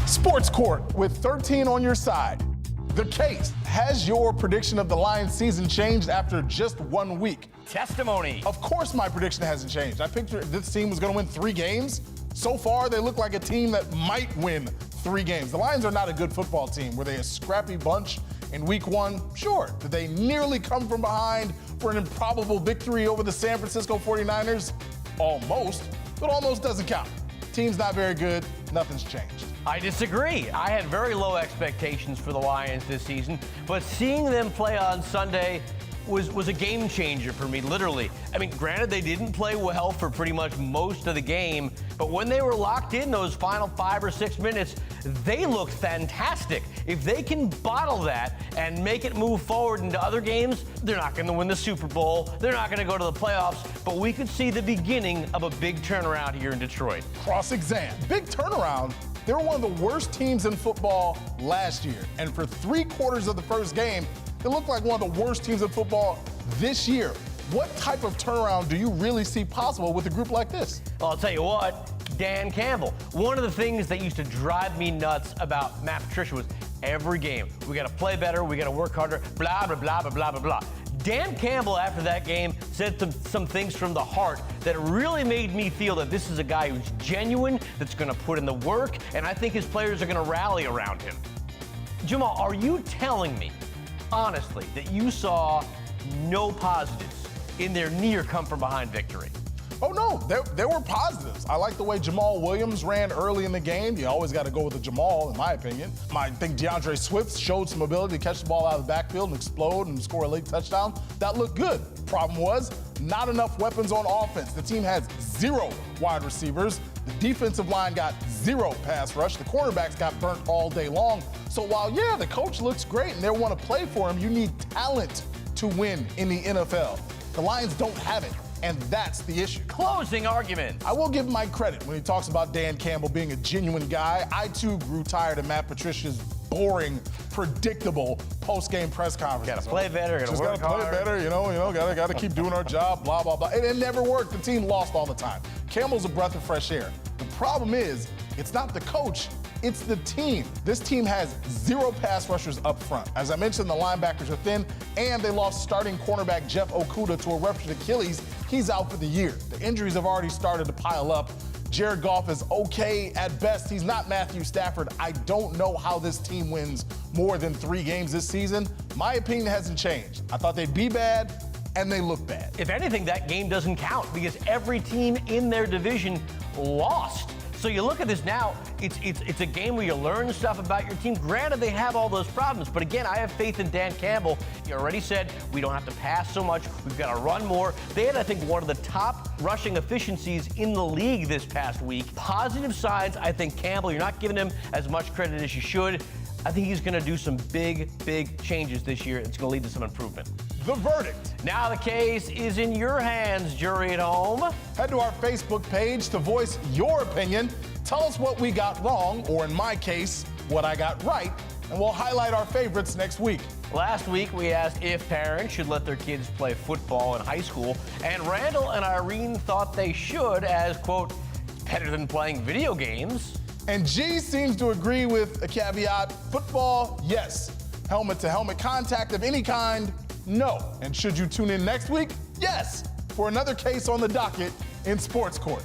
Sports Court with 13 on your side. The case. Has your prediction of the Lions season changed after just 1 week? Testimony. Of course my prediction hasn't changed. I pictured this team was going to win 3 games. So far, they look like a team that might win 3 games. The Lions are not a good football team. Were they a scrappy bunch in week 1? Sure. Did they nearly come from behind for an improbable victory over the San Francisco 49ers? Almost, but almost doesn't count. Team's not very good. Nothing's changed. I disagree. I had very low expectations for the Lions this season, but seeing them play on Sunday was a game changer for me, literally. I mean, granted, they didn't play well for pretty much most of the game, but when they were locked in those final 5 or 6 minutes, they looked fantastic. If they can bottle that and make it move forward into other games, they're not going to win the Super Bowl. They're not going to go to the playoffs, but we could see the beginning of a big turnaround here in Detroit. Cross-exam. Big turnaround. They were one of the worst teams in football last year, and for 3/4 of the first game, they looked like one of the worst teams in football this year. What type of turnaround do you really see possible with a group like this? Well, I'll tell you what, Dan Campbell. One of the things that used to drive me nuts about Matt Patricia was every game, we got to play better, we got to work harder, blah, blah, blah, blah, blah, blah, blah. Dan Campbell, after that game, said some things from the heart that really made me feel that this is a guy who's genuine, that's going to put in the work, and I think his players are going to rally around him. Jamal, are you telling me, honestly, that you saw no positives in their near come-from-behind victory? Oh, no, there were positives. I like the way Jamal Williams ran early in the game. You always got to go with the Jamal, in my opinion. I think DeAndre Swift showed some ability to catch the ball out of the backfield and explode and score a late touchdown. That looked good. Problem was, not enough weapons on offense. The team has 0 wide receivers. The defensive line got 0 pass rush. The cornerbacks got burnt all day long. So while, yeah, the coach looks great and they want to play for him, you need talent to win in the NFL. The Lions don't have it. And that's the issue. Closing argument. I will give Mike credit when he talks about Dan Campbell being a genuine guy. I, too, grew tired of Matt Patricia's boring, predictable post-game press conferences. Got to play better, got to work harder. Play better, got to keep doing our job, blah, blah, blah. It never worked. The team lost all the time. Campbell's a breath of fresh air. The problem is, it's not the coach, it's the team. This team has 0 pass rushers up front. As I mentioned, the linebackers are thin, and they lost starting cornerback Jeff Okudah to a ruptured Achilles. He's out for the year. The injuries have already started to pile up. Jared Goff is okay at best. He's not Matthew Stafford. I don't know how this team wins more than 3 games this season. My opinion hasn't changed. I thought they'd be bad, and they look bad. If anything, that game doesn't count because every team in their division lost. So you look at this now, it's a game where you learn stuff about your team. Granted, they have all those problems, but again, I have faith in Dan Campbell. He already said we don't have to pass so much, we've got to run more. They had, I think, one of the top rushing efficiencies in the league this past week. Positive signs, I think Campbell, you're not giving him as much credit as you should. I think he's going to do some big changes this year. It's going to lead to some improvement. The verdict. Now the case is in your hands, jury at home. Head to our Facebook page to voice your opinion. Tell us what we got wrong, or in my case, what I got right, and we'll highlight our favorites next week. Last week, we asked if parents should let their kids play football in high school, and Randall and Irene thought they should as, quote, better than playing video games. And G seems to agree with a caveat. Football, yes. Helmet-to-helmet contact of any kind, no. And should you tune in next week? Yes, for another case on the docket in Sports Court.